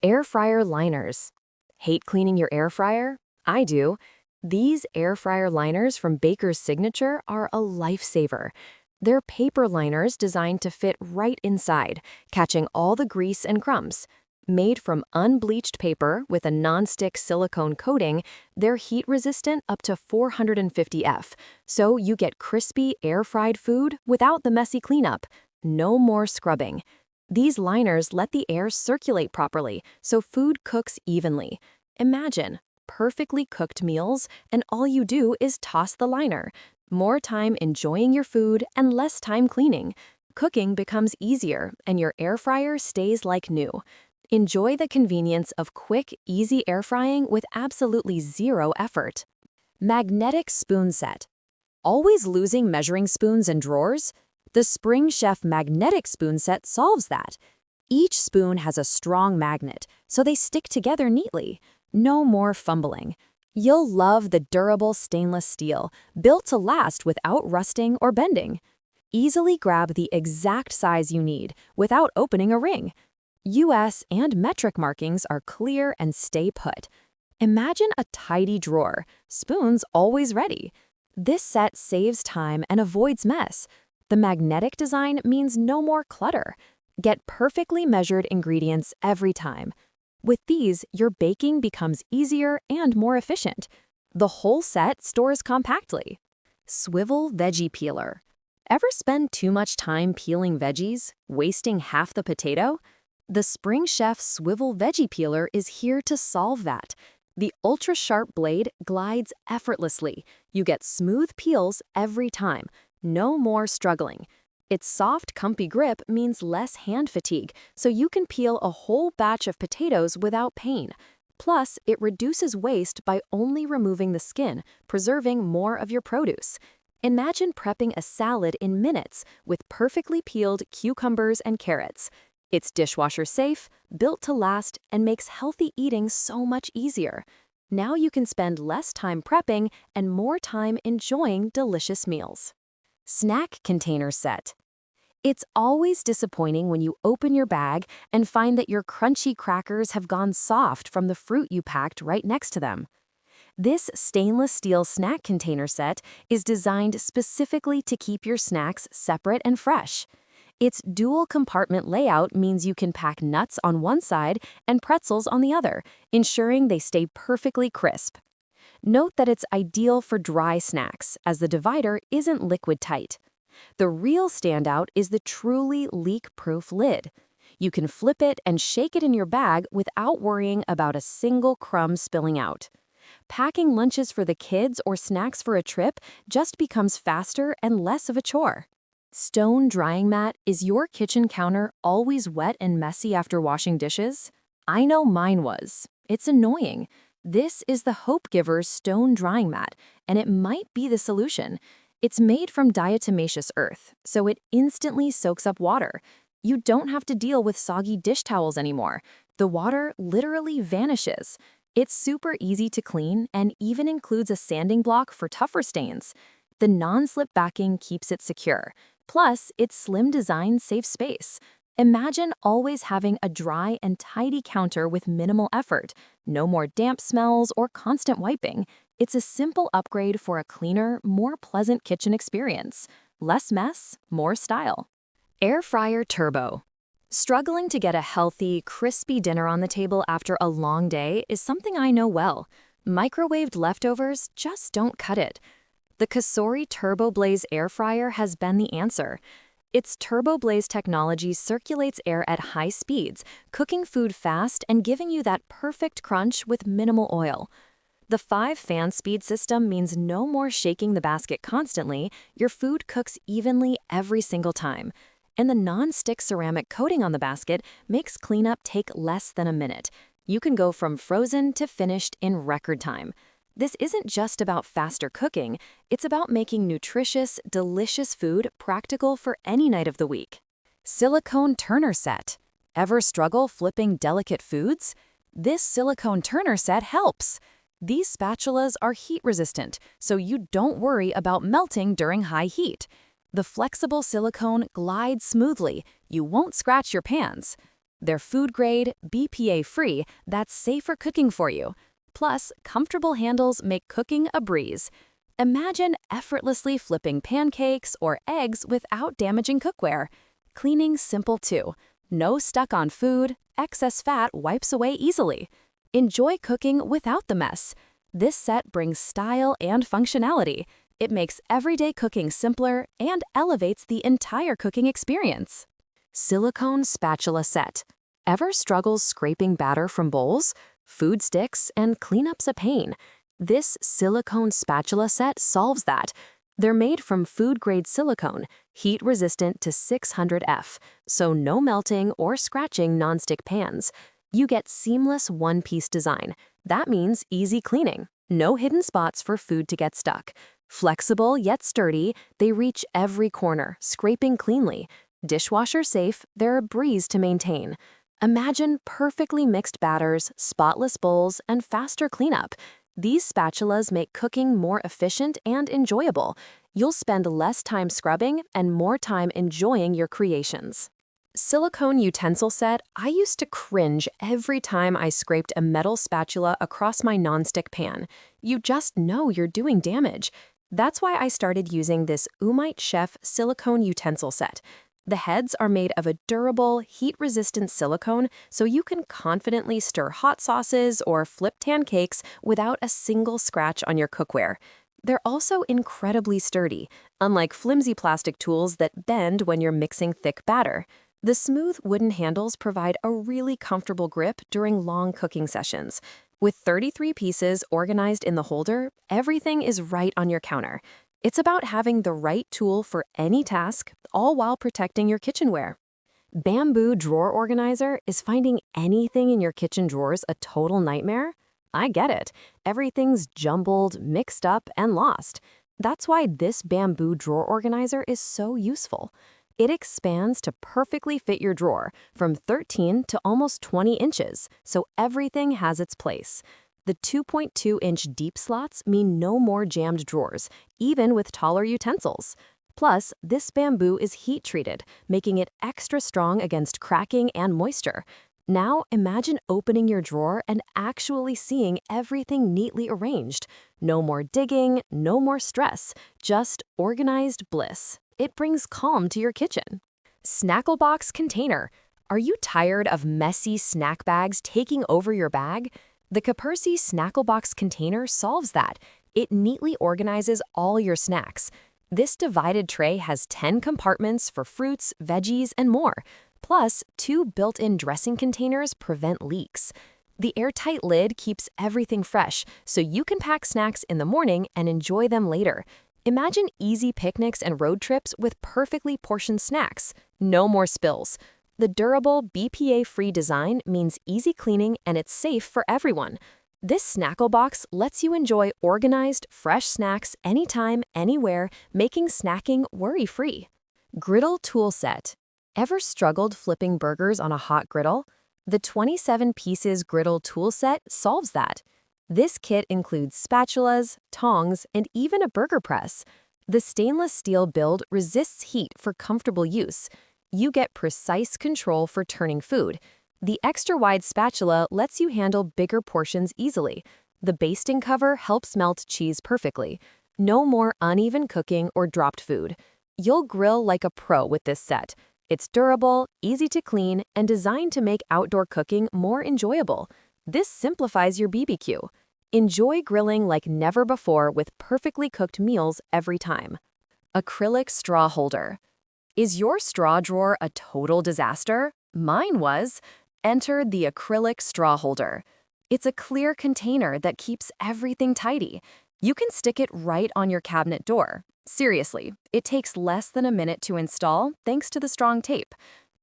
Air fryer liners. Hate cleaning your air fryer? I do. These air fryer liners from Baker's Signature are a lifesaver. They're paper liners designed to fit right inside, catching all the grease and crumbs. Made from unbleached paper with a non-stick silicone coating, they're heat-resistant up to 450 F, so you get crispy, air-fried food without the messy cleanup. No more scrubbing. These liners let the air circulate properly, so food cooks evenly. Imagine perfectly cooked meals, and all you do is toss the liner. More time enjoying your food and less time cleaning. Cooking becomes easier, and your air fryer stays like new. Enjoy the convenience of quick, easy air frying with absolutely zero effort. Magnetic spoon set. Always losing measuring spoons and drawers? The Spring Chef magnetic spoon set solves that. Each spoon has a strong magnet, so they stick together neatly. No more fumbling. You'll love the durable stainless steel, built to last without rusting or bending. Easily grab the exact size you need without opening a ring. US and metric markings are clear and stay put. Imagine a tidy drawer, spoons always ready. This set saves time and avoids mess. The magnetic design means no more clutter. Get perfectly measured ingredients every time. With these, your baking becomes easier and more efficient. The whole set stores compactly. Swivel veggie peeler. Ever spend too much time peeling veggies, wasting half the potato? The Spring Chef Swivel Veggie Peeler is here to solve that. The ultra-sharp blade glides effortlessly. You get smooth peels every time. No more struggling. Its soft, comfy grip means less hand fatigue, so you can peel a whole batch of potatoes without pain. Plus, it reduces waste by only removing the skin, preserving more of your produce. Imagine prepping a salad in minutes with perfectly peeled cucumbers and carrots. It's dishwasher safe, built to last, and makes healthy eating so much easier. Now you can spend less time prepping and more time enjoying delicious meals. Snack container set. It's always disappointing when you open your bag and find that your crunchy crackers have gone soft from the fruit you packed right next to them. This stainless steel snack container set is designed specifically to keep your snacks separate and fresh. Its dual compartment layout means you can pack nuts on one side and pretzels on the other, ensuring they stay perfectly crisp. Note that it's ideal for dry snacks, as the divider isn't liquid tight. The real standout is the truly leak-proof lid. You can flip it and shake it in your bag without worrying about a single crumb spilling out. Packing lunches for the kids or snacks for a trip just becomes faster and less of a chore. Stone drying mat. Is your kitchen counter always wet and messy after washing dishes? I know mine was. It's annoying. This is the Hope Giver's stone drying mat, and it might be the solution. It's made from diatomaceous earth, so it instantly soaks up water. You don't have to deal with soggy dish towels anymore. The water literally vanishes. It's super easy to clean and even includes a sanding block for tougher stains. The non-slip backing keeps it secure. Plus, its slim design saves space. Imagine always having a dry and tidy counter with minimal effort. No more damp smells or constant wiping. It's a simple upgrade for a cleaner, more pleasant kitchen experience. Less mess, more style. Air Fryer Turbo. Struggling to get a healthy, crispy dinner on the table after a long day is something I know well. Microwaved leftovers just don't cut it. The Cosori Turbo Blaze Air Fryer has been the answer. Its Turbo Blaze technology circulates air at high speeds, cooking food fast and giving you that perfect crunch with minimal oil. The 5-fan speed system means no more shaking the basket constantly. Your food cooks evenly every single time. And the non-stick ceramic coating on the basket makes cleanup take less than a minute. You can go from frozen to finished in record time. This isn't just about faster cooking, it's about making nutritious, delicious food practical for any night of the week. Silicone turner set. Ever struggle flipping delicate foods? This silicone turner set helps. These spatulas are heat-resistant, so you don't worry about melting during high heat. The flexible silicone glides smoothly. You won't scratch your pans. They're food-grade, BPA-free, that's safe for cooking for you. Plus, comfortable handles make cooking a breeze. Imagine effortlessly flipping pancakes or eggs without damaging cookware. Cleaning's simple too. No stuck on food, excess fat wipes away easily. Enjoy cooking without the mess. This set brings style and functionality. It makes everyday cooking simpler and elevates the entire cooking experience. Silicone spatula set. Ever struggles scraping batter from bowls? Food sticks and cleanup's a pain. This silicone spatula set solves that. They're made from food-grade silicone, heat-resistant to 600F, so no melting or scratching nonstick pans. You get seamless one-piece design. That means easy cleaning. No hidden spots for food to get stuck. Flexible yet sturdy, they reach every corner, scraping cleanly. Dishwasher safe, they're a breeze to maintain. Imagine perfectly mixed batters, spotless bowls, and faster cleanup. These spatulas make cooking more efficient and enjoyable. You'll spend less time scrubbing and more time enjoying your creations. Silicone utensil set. I used to cringe every time I scraped a metal spatula across my nonstick pan. You just know you're doing damage. That's why I started using this Umite Chef silicone utensil set. The heads are made of a durable, heat-resistant silicone, so you can confidently stir hot sauces or flip tan cakes without a single scratch on your cookware. They're also incredibly sturdy, unlike flimsy plastic tools that bend when you're mixing thick batter. The smooth wooden handles provide a really comfortable grip during long cooking sessions. With 33 pieces organized in the holder, everything is right on your counter. It's about having the right tool for any task, all while protecting your kitchenware. Bamboo drawer organizer. Is finding anything in your kitchen drawers a total nightmare? I get it. Everything's jumbled, mixed up, and lost. That's why this bamboo drawer organizer is so useful. It expands to perfectly fit your drawer, from 13 to almost 20 inches, so everything has its place. The 2.2-inch deep slots mean no more jammed drawers, even with taller utensils. Plus, this bamboo is heat-treated, making it extra strong against cracking and moisture. Now, imagine opening your drawer and actually seeing everything neatly arranged. No more digging, no more stress, just organized bliss. It brings calm to your kitchen. Snacklebox container. Are you tired of messy snack bags taking over your bag? The Capersi Snacklebox container solves that. It neatly organizes all your snacks. This divided tray has 10 compartments for fruits, veggies, and more. Plus, 2 built-in dressing containers prevent leaks. The airtight lid keeps everything fresh, so you can pack snacks in the morning and enjoy them later. Imagine easy picnics and road trips with perfectly portioned snacks. No more spills. The durable, BPA-free design means easy cleaning and it's safe for everyone. This Snacklebox lets you enjoy organized, fresh snacks anytime, anywhere, making snacking worry-free. Griddle tool set. Ever struggled flipping burgers on a hot griddle? The 27 pieces griddle tool set solves that. This kit includes spatulas, tongs, and even a burger press. The stainless steel build resists heat for comfortable use. You get precise control for turning food. The extra-wide spatula lets you handle bigger portions easily. The basting cover helps melt cheese perfectly. No more uneven cooking or dropped food. You'll grill like a pro with this set. It's durable, easy to clean, and designed to make outdoor cooking more enjoyable. This simplifies your BBQ. Enjoy grilling like never before with perfectly cooked meals every time. Acrylic straw holder. Is your straw drawer a total disaster? Mine was. Enter the acrylic straw holder. It's a clear container that keeps everything tidy. You can stick it right on your cabinet door. Seriously, it takes less than a minute to install thanks to the strong tape.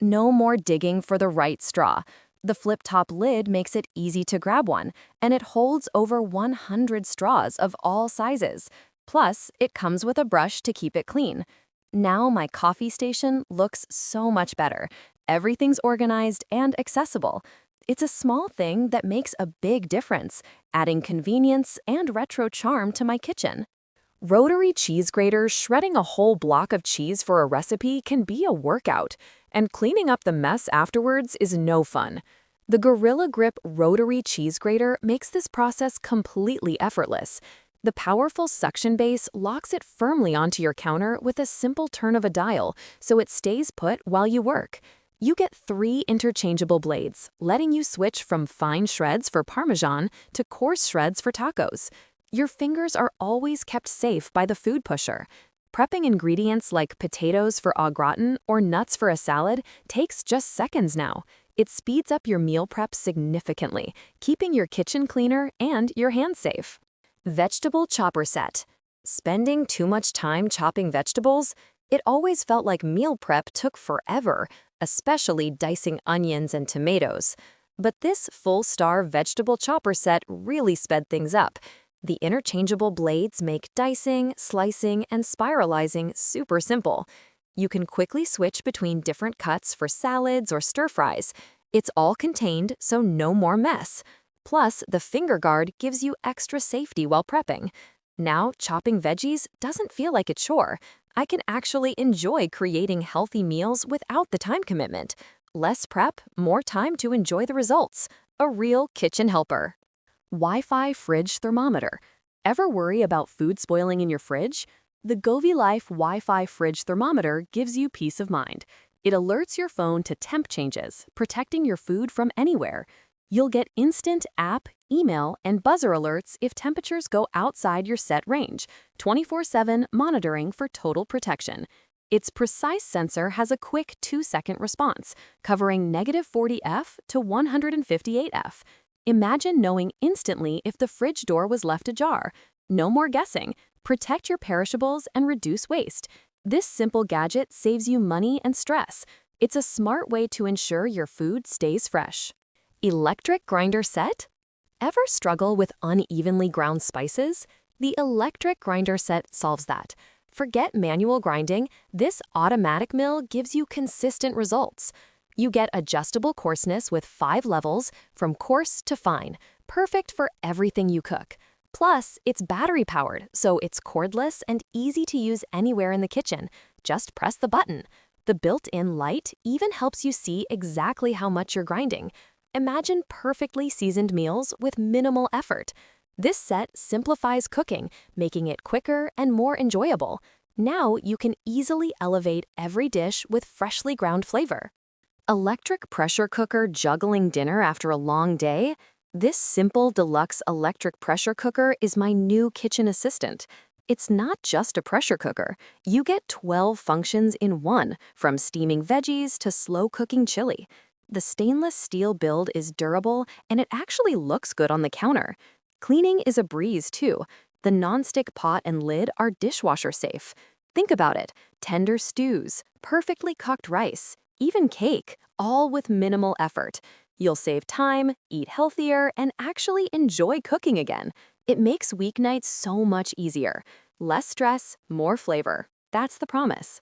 No more digging for the right straw. The flip-top lid makes it easy to grab one, and it holds over 100 straws of all sizes. Plus, it comes with a brush to keep it clean. Now my coffee station looks so much better. Everything's organized and accessible. It's a small thing that makes a big difference, adding convenience and retro charm to my kitchen. Rotary cheese grater. Shredding a whole block of cheese for a recipe can be a workout. and cleaning up the mess afterwards is no fun. The Gorilla Grip rotary cheese grater makes this process completely effortless. The powerful suction base locks it firmly onto your counter with a simple turn of a dial, so it stays put while you work. You get 3 interchangeable blades, letting you switch from fine shreds for Parmesan to coarse shreds for tacos. Your fingers are always kept safe by the food pusher. Prepping ingredients like potatoes for au gratin or nuts for a salad takes just seconds now. It speeds up your meal prep significantly, keeping your kitchen cleaner and your hands safe. Vegetable chopper set. Spending too much time chopping vegetables? It always felt like meal prep took forever, especially dicing onions and tomatoes. But this full-star vegetable chopper set really sped things up. The interchangeable blades make dicing, slicing, and spiralizing super simple. You can quickly switch between different cuts for salads or stir-fries. It's all contained, so no more mess. Plus, the finger guard gives you extra safety while prepping. Now, chopping veggies doesn't feel like a chore. I can actually enjoy creating healthy meals without the time commitment. Less prep, more time to enjoy the results. A real kitchen helper. Wi-Fi fridge thermometer. Ever worry about food spoiling in your fridge? The GoviLife Wi-Fi fridge thermometer gives you peace of mind. It alerts your phone to temp changes, protecting your food from anywhere. You'll get instant app, email, and buzzer alerts if temperatures go outside your set range, 24/7 monitoring for total protection. Its precise sensor has a quick 2-second response, covering -40°F to 158°F. Imagine knowing instantly if the fridge door was left ajar. No more guessing. Protect your perishables and reduce waste. This simple gadget saves you money and stress. It's a smart way to ensure your food stays fresh. Electric grinder set? Ever struggle with unevenly ground spices? The electric grinder set solves that. Forget manual grinding, this automatic mill gives you consistent results. You get adjustable coarseness with 5 levels, from coarse to fine, perfect for everything you cook. Plus, it's battery-powered, so it's cordless and easy to use anywhere in the kitchen. Just press the button. The built-in light even helps you see exactly how much you're grinding. Imagine perfectly seasoned meals with minimal effort. This set simplifies cooking, making it quicker and more enjoyable. Now you can easily elevate every dish with freshly ground flavor. Electric pressure cooker juggling dinner after a long day? This simple deluxe electric pressure cooker is my new kitchen assistant. It's not just a pressure cooker. You get 12 functions in one, from steaming veggies to slow cooking chili. The stainless steel build is durable, and it actually looks good on the counter. Cleaning is a breeze, too. The nonstick pot and lid are dishwasher safe. Think about it. Tender stews, perfectly cooked rice, even cake, all with minimal effort. You'll save time, eat healthier, and actually enjoy cooking again. It makes weeknights so much easier. Less stress, more flavor. That's the promise.